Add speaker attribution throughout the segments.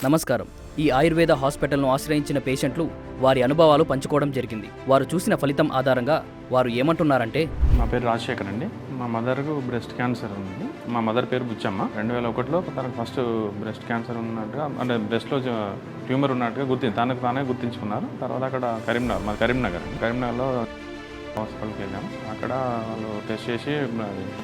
Speaker 1: నమస్కారం. ఈ ఆయుర్వేద హాస్పిటల్ను ఆశ్రయించిన పేషెంట్లు వారి అనుభవాలు పంచుకోవడం జరిగింది. వారు చూసిన ఫలితం ఆధారంగా వారు ఏమంటున్నారంటే,
Speaker 2: నా పేరు రాజశేఖర్ అండి. మా మదర్కు బ్రెస్ట్ క్యాన్సర్ ఉంది. మా మదర్ పేరు బుచ్చమ్మ. 2001లో తనకు ఫస్ట్ బ్రెస్ట్ క్యాన్సర్ ఉన్నట్టుగా, అంటే బ్రెస్ట్లో ట్యూమర్ ఉన్నట్టుగా తనకు తానే గుర్తించుకున్నారు. తర్వాత అక్కడ కరీంనగర్లో హాస్పిటల్కి వెళ్ళాము. అక్కడ వాళ్ళు టెస్ట్ చేసి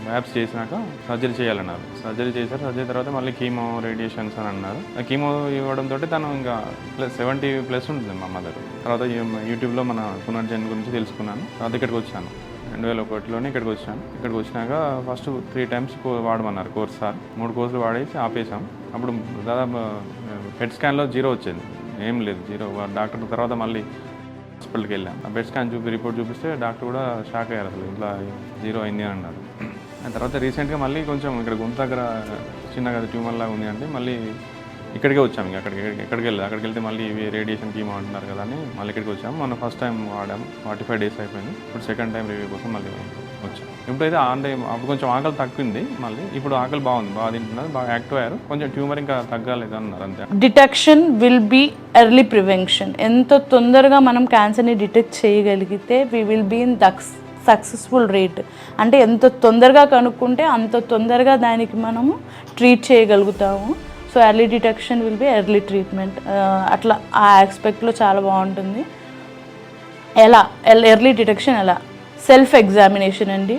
Speaker 2: ల్యాబ్స్ చేసినాక సర్జరీ చేయాలన్నారు. సర్జరీ చేశారు. సర్జరీ తర్వాత మళ్ళీ కీమో రేడియేషన్స్ అని అన్నారు. ఆ కీమో ఇవ్వడంతో తను ఇంకా +70+ ఉంటుంది మా మదర్. తర్వాత యూట్యూబ్లో మన పునర్జన్ గురించి తెలుసుకున్నాను. తర్వాత ఇక్కడికి వచ్చాను. 2001లోనే ఇక్కడికి వచ్చాను. ఇక్కడికి వచ్చినాక ఫస్ట్ 3 times వాడమన్నారు కోర్స్. 3 కోర్సులు వాడేసి ఆపేసాం. అప్పుడు దాదాపు హెడ్ స్కాన్లో 0 వచ్చింది, ఏం లేదు, 0. డాక్టర్ తర్వాత మళ్ళీ హాస్పిటల్కి వెళ్ళాం. ఆ బెడ్ స్కాన్ రిపోర్ట్ చూపిస్తే డాక్టర్ కూడా షాక్ అయ్యారు, అసలు ఇట్లా 0 అయింది అని అన్నారు. ఆ తర్వాత రీసెంట్గా మళ్ళీ కొంచెం ఇక్కడ గొంతు దగ్గర చిన్నగా ట్యూమర్ లాగా ఉంది అంటే మళ్ళీ ఇక్కడికే వచ్చాము. ఇంకా అక్కడికి వెళ్తే మళ్ళీ ఇవి రేడియేషన్ కీమో అంటున్నారు కదా అని మళ్ళీ ఇక్కడికి వచ్చాము. మనం ఫస్ట్ టైం వాడాము, 45 days అయిపోయింది. ఇప్పుడు సెకండ్ టైం రివ్యూ కోసం మళ్ళీ వచ్చాము. ఇప్పుడైతే అప్పుడు కొంచెం ఆకలి తగ్గింది, మళ్ళీ ఇప్పుడు ఆకలి బాగా తింటున్నారు, బాగా యాక్టివ్ అయ్యారు. కొంచెం ట్యూమర్ ఇంకా తగ్గలేదు అన్నారు, అంతే.
Speaker 3: Detection will be early prevention. ఎంత తొందరగా మనం క్యాన్సర్ని డిటెక్ట్ చేయగలిగితే we will be in successful rate. అంటే ఎంత తొందరగా కనుక్కుంటే అంత తొందరగా దానికి మనము ట్రీట్ చేయగలుగుతాము. So early detection will be early treatment. అట్లా ఆ ఆస్పెక్ట్లో చాలా బాగుంటుంది. ఎలా ఎర్లీ డిటెక్షన్ ఎలా? సెల్ఫ్ ఎగ్జామినేషన్ అండి.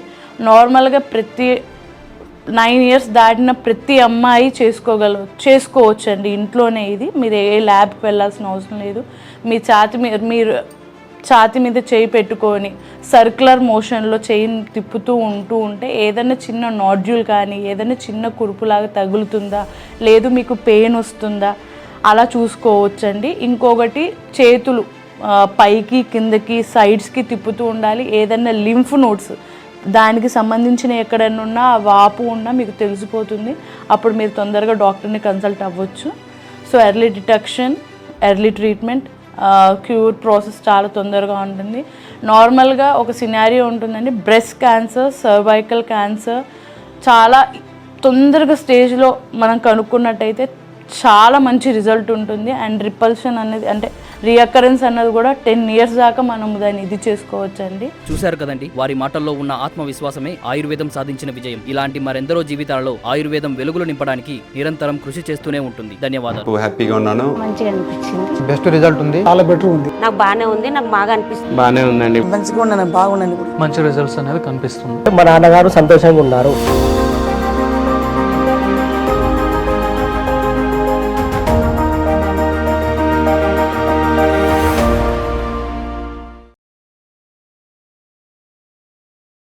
Speaker 3: నార్మల్గా ప్రతి 9 years దాటిన ప్రతి అమ్మాయి చేసుకోవచ్చు అండి ఇంట్లోనే. ఇది మీరు ఏ ల్యాబ్కి వెళ్ళాల్సిన అవసరం లేదు. మీ మీరు ఛాతి మీద చేయి పెట్టుకొని సర్క్యులర్ మోషన్లో చేయిని తిప్పుతూ ఉంటే ఏదైనా చిన్న నాడ్యూల్ కానీ ఏదైనా చిన్న కురుపులాగా తగులుతుందా, లేదు మీకు పెయిన్ వస్తుందా, అలా చూసుకోవచ్చండి. ఇంకొకటి చేతులు పైకి కిందకి సైడ్స్కి తిప్పుతూ ఉండాలి. ఏదైనా లింఫ్ నోడ్స్ దానికి సంబంధించిన ఎక్కడైనా ఉన్నా వాపు ఉన్నా మీకు తెలిసిపోతుంది. అప్పుడు మీరు తొందరగా డాక్టర్ని కన్సల్ట్ అవ్వచ్చు. So early detection, early treatment, cure process చాలా తొందరగా ఉంటుంది. నార్మల్గా ఒక సినారియో ఉంటుందండి, బ్రెస్ట్ క్యాన్సర్, సర్వైకల్ క్యాన్సర్ చాలా తొందరగా స్టేజ్లో మనం కనుక్కున్నట్టయితే చాలా మంచి రిజల్ట్ ఉంటుంది. అండ్ రిపల్షన్ అనేది, అంటే రీఅకరెన్స్ అన్నది కూడా 10 years దాకా మనం దాన్ని ఇది చేసుకోవచ్చండి.
Speaker 1: చూశారు కదండి, వారి మాటల్లో ఉన్న ఆత్మవిశ్వాసమే ఆయుర్వేదం సాధించిన విజయం. ఇలాంటి మరెందరో జీవితాలలో ఆయుర్వేదం వెలుగులు నింపడానికి నిరంతరం కృషి చేస్తూనే ఉంటుంది. ధన్యవాదాలు.
Speaker 4: హ్యాపీగా ఉన్నాను,
Speaker 5: మంచిగా అనిపించింది,
Speaker 6: బెస్ట్ రిజల్ట్ ఉంది, చాలా బెటర్ ఉంది,
Speaker 5: నాకు బాగానే ఉంది, నాకు బాగా అనిపిస్తుంది,
Speaker 4: బాగానే ఉందండి,
Speaker 6: మంచిగా ఉన్నాను, బాగున్నాను,
Speaker 7: మంచి రిజల్ట్స్ అనేది కనిపిస్తుంది.
Speaker 6: మా నాన్నగారు సంతోషంగా ఉన్నారు.